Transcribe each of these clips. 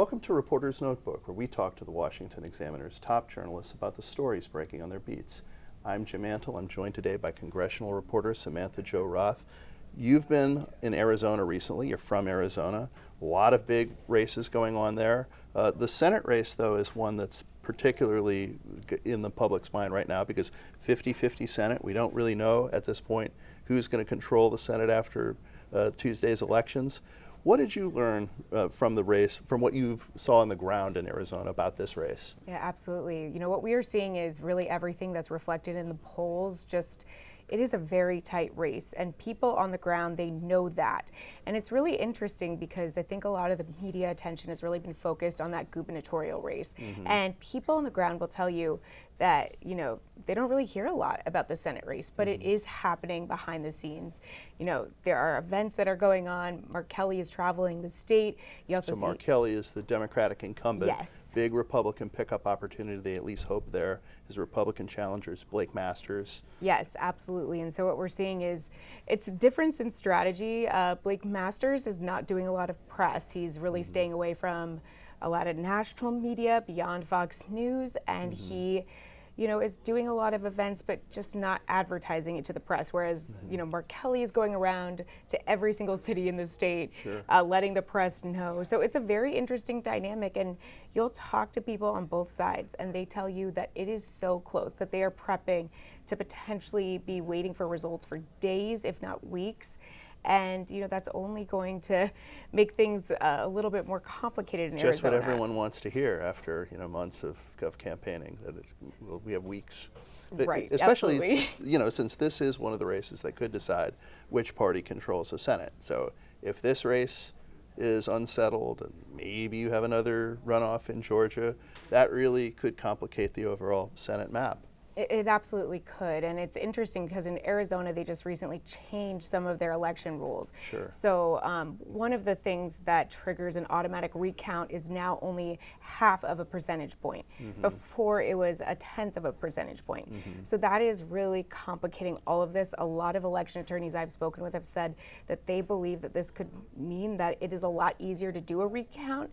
Welcome to Reporter's Notebook, where we talk to the Washington Examiner's top journalists about the stories breaking on their beats. I'm Jim Antle. I'm joined today by Congressional reporter Samantha-Jo Roth. You've been in Arizona recently. You're from Arizona. A lot of big races going on there. The Senate race, though, is one that's particularly in the public's mind right now because 50-50 Senate. We don't really know at this point who's going to control the Senate after Tuesday's elections. What did you learn from the race, from what you saw on the ground in Arizona about this race? Yeah, absolutely. You know, what we are seeing is really everything that's reflected in the polls. It is a very tight race, and people on the ground, they know that. And it's really interesting because I think a lot of the media attention has really been focused on that gubernatorial race. And people on the ground will tell you that, you know, they don't really hear a lot about the Senate race, but it is happening behind the scenes. You know, there are events that are going on. Mark Kelly is traveling the state. You also Mark Kelly is the Democratic incumbent. Yes. Big Republican pickup opportunity, they at least hope there. His Republican challengers, Blake Masters. Yes, absolutely. And so what we're seeing is it's a difference in strategy. Blake Masters is not doing a lot of press. He's really staying away from a lot of national media beyond Fox News, and he, you know, is doing a lot of events, but just not advertising it to the press. Whereas, you know, Mark Kelly is going around to every single city in the state, letting the press know. So it's a very interesting dynamic, and you'll talk to people on both sides, and they tell you that it is so close, that they are prepping to potentially be waiting for results for days, if not weeks. And, you know, that's only going to make things a little bit more complicated in Arizona. Just what everyone wants to hear after, you know, months of campaigning, that we have weeks. Right, especially, absolutely. you know, since this is one of the races that could decide which party controls the Senate. So if this race is unsettled and maybe you have another runoff in Georgia, that really could complicate the overall Senate map. It absolutely could, and it's interesting because in Arizona they just recently changed some of their election rules. So one of the things that triggers an automatic recount is now only half of a percentage point. Before it was a tenth of a percentage point. So that is really complicating all of this. A lot of election attorneys I've spoken with have said that they believe that this could mean that it is a lot easier to do a recount.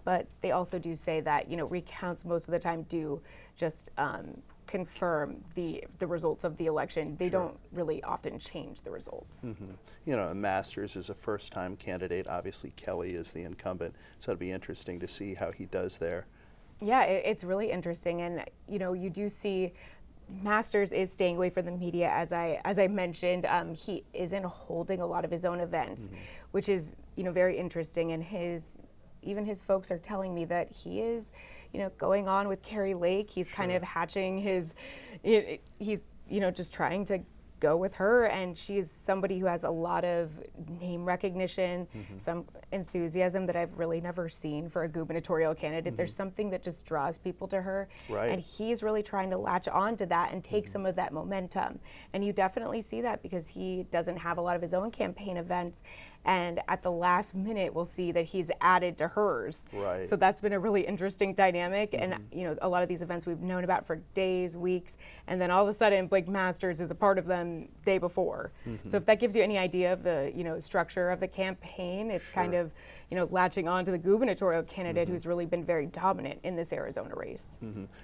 But they also do say that, you know, recounts most of the time do just confirm the results of the election. They don't really often change the results. You know, Masters is a first-time candidate. Obviously, Kelly is the incumbent, so it'll be interesting to see how he does there. Yeah, it's really interesting, and you know, you do see Masters is staying away from the media, as I mentioned. He isn't holding a lot of his own events, which is, you know, very interesting. And even his folks are telling me that he is, you know, going on with Kari Lake. He's kind of hatching he's, you know, just trying to go with her, and she's somebody who has a lot of name recognition, some enthusiasm that I've really never seen for a gubernatorial candidate. There's something that just draws people to her, and he's really trying to latch on to that and take some of that momentum. And you definitely see that because he doesn't have a lot of his own campaign events, and at the last minute we'll see that he's added to hers. So that's been a really interesting dynamic. And you know, a lot of these events we've known about for days, weeks, and then all of a sudden Blake Masters is a part of them day before. So if that gives you any idea of the, you know, structure of the campaign, it's kind of, you know, latching on to the gubernatorial candidate who's really been very dominant in this Arizona race.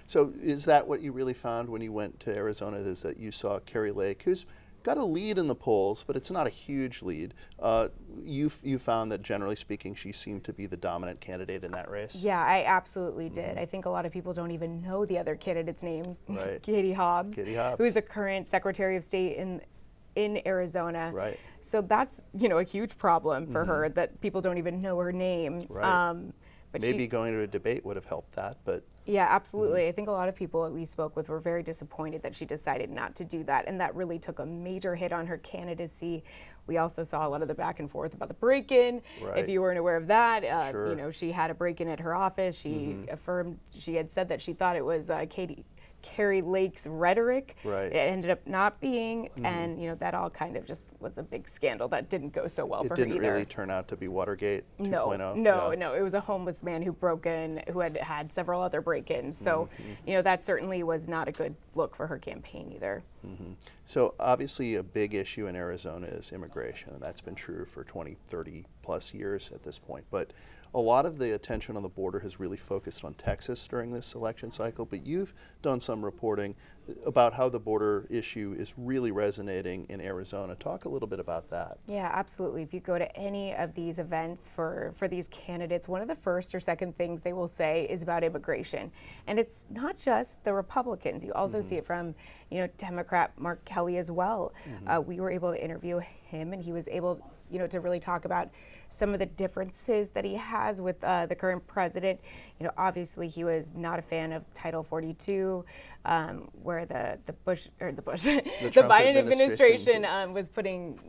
So is that what you really found when you went to Arizona, is that you saw Kari Lake, who's got a lead in the polls, but it's not a huge lead. You found that, generally speaking, she seemed to be the dominant candidate in that race? Yeah, I absolutely did. I think a lot of people don't even know the other candidate's name, Katie Hobbs, who is the current Secretary of State in Arizona. So that's, you know, a huge problem for her, that people don't even know her name. But maybe going to a debate would have helped that, but... Yeah, absolutely. I think a lot of people that we spoke with were very disappointed that she decided not to do that, and that really took a major hit on her candidacy. We also saw a lot of the back and forth about the break-in. If you weren't aware of that, you know, she had a break-in at her office. She affirmed, she had said that she thought it was Kari Lake's rhetoric. It ended up not being, and you know, that all kind of just was a big scandal that didn't go so well for her either. It didn't really turn out to be Watergate 2.0? No, it was a homeless man who broke in, who had had several other break-ins. So, you know, that certainly was not a good look for her campaign either. So obviously a big issue in Arizona is immigration, and that's been true for 20, 30 plus years at this point. But a lot of the attention on the border has really focused on Texas during this election cycle, but you've done some reporting about how the border issue is really resonating in Arizona. Talk a little bit about that. Yeah, absolutely. If you go to any of these events for these candidates, one of the first or second things they will say is about immigration. And it's not just the Republicans. You also see it from, Democrat Mark Kelly as well. We were able to interview him, and he was able, to really talk about some of the differences that he has with the current president. Obviously he was not a fan of Title 42, where the Biden administration was putting,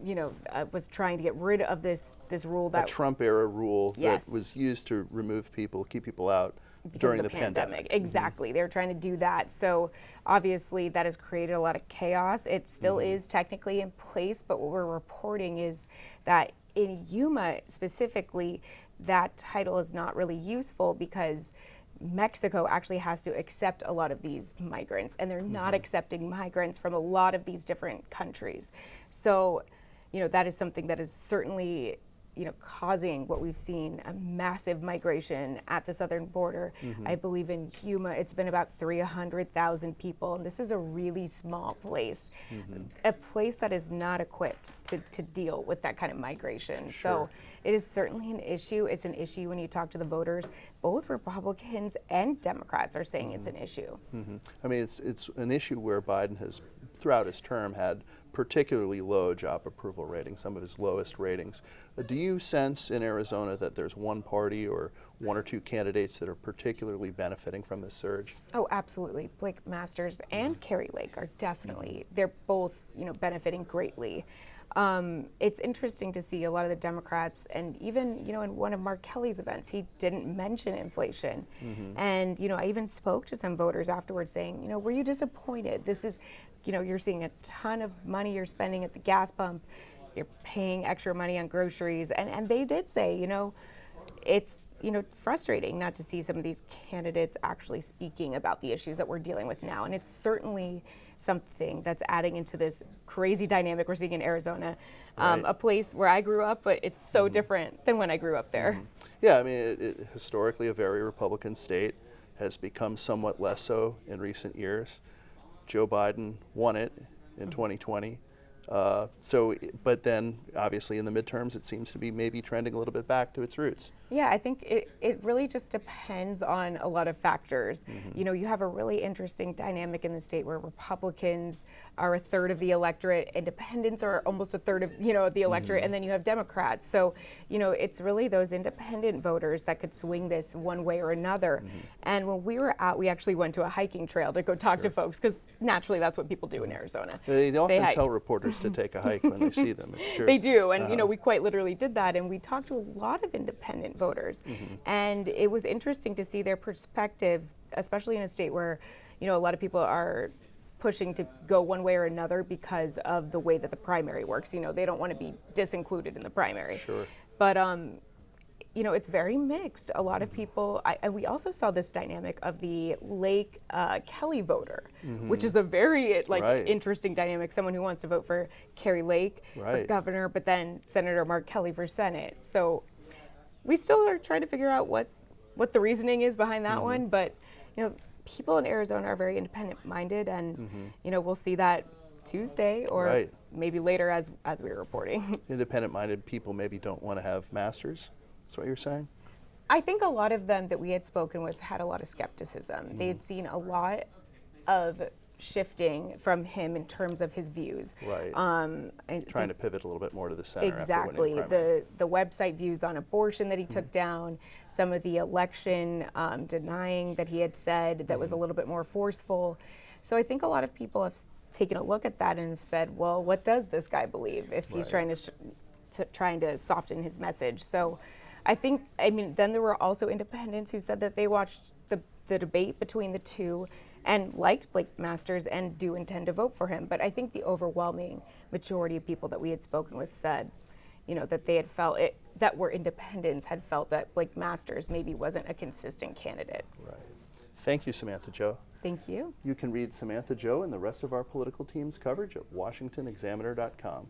was trying to get rid of this rule that Trump era rule Yes. that was used to remove people, keep people out during the pandemic. Exactly. They were trying to do that. So obviously that has created a lot of chaos. It still is technically in place, but what we're reporting is that in Yuma specifically, that title is not really useful because Mexico actually has to accept a lot of these migrants, and they're not accepting migrants from a lot of these different countries. So, that is something that is certainly, causing what we've seen, a massive migration at the southern border. I believe in Yuma, it's been about 300,000 people, and this is a really small place, a place that is not equipped to deal with that kind of migration. Sure. So it is certainly an issue. It's an issue when you talk to the voters. Both Republicans and Democrats are saying it's an issue. I mean, it's an issue where Biden has, throughout his term, had particularly low job approval ratings, some of his lowest ratings. Do you sense in Arizona that there's one party or one or two candidates that are particularly benefiting from this surge? Oh, absolutely. Blake Masters and Carrie Lake are definitely, they're both, benefiting greatly. It's interesting to see a lot of the Democrats, and even, in one of Mark Kelly's events, he didn't mention inflation. And, I even spoke to some voters afterwards saying, were you disappointed? This is, you're seeing a ton of money you're spending at the gas pump. You're paying extra money on groceries. And they did say, it's, frustrating not to see some of these candidates actually speaking about the issues that we're dealing with now. And it's certainly something that's adding into this crazy dynamic we're seeing in Arizona, a place where I grew up, but it's so different than when I grew up there. Yeah, I mean, it historically a very Republican state, has become somewhat less so in recent years. Joe Biden won it in 2020. But then obviously in the midterms, it seems to be maybe trending a little bit back to its roots. Yeah, I think it really just depends on a lot of factors. You have a really interesting dynamic in the state where Republicans are a third of the electorate, independents are almost a third of, the electorate, and then you have Democrats. So, it's really those independent voters that could swing this one way or another. And when we were out, we actually went to a hiking trail to go talk to folks, because naturally that's what people do in Arizona. They often tell reporters to take a hike when they see them. It's true. They do, and we quite literally did that, and we talked to a lot of independent voters, and it was interesting to see their perspectives, especially in a state where, a lot of people are pushing to go one way or another because of the way that the primary works. They don't want to be disincluded in the primary. Sure. But it's very mixed. A lot of people, and we also saw this dynamic of the Lake Kelly voter, which is a very interesting dynamic. Someone who wants to vote for Carrie Lake for governor, but then Senator Mark Kelly for Senate. So we still are trying to figure out what the reasoning is behind that one. But people in Arizona are very independent-minded, and we'll see that Tuesday or maybe later as we're reporting. Independent-minded people maybe don't want to have masters. That's what you're saying? I think a lot of them that we had spoken with had a lot of skepticism. They had seen a lot of shifting from him in terms of his views. Right. And trying to pivot a little bit more to the center. Exactly. After winning the website views on abortion that he took down, some of the election denying that he had said that was a little bit more forceful. So I think a lot of people have taken a look at that and have said, well, what does this guy believe if he's trying to soften his message? So then there were also independents who said that they watched the debate between the two and liked Blake Masters and do intend to vote for him. But I think the overwhelming majority of people that we had spoken with said, that they had felt that were independents had felt that Blake Masters maybe wasn't a consistent candidate. Right. Thank you, Samantha-Jo. Thank you. You can read Samantha-Jo and the rest of our political team's coverage at washingtonexaminer.com.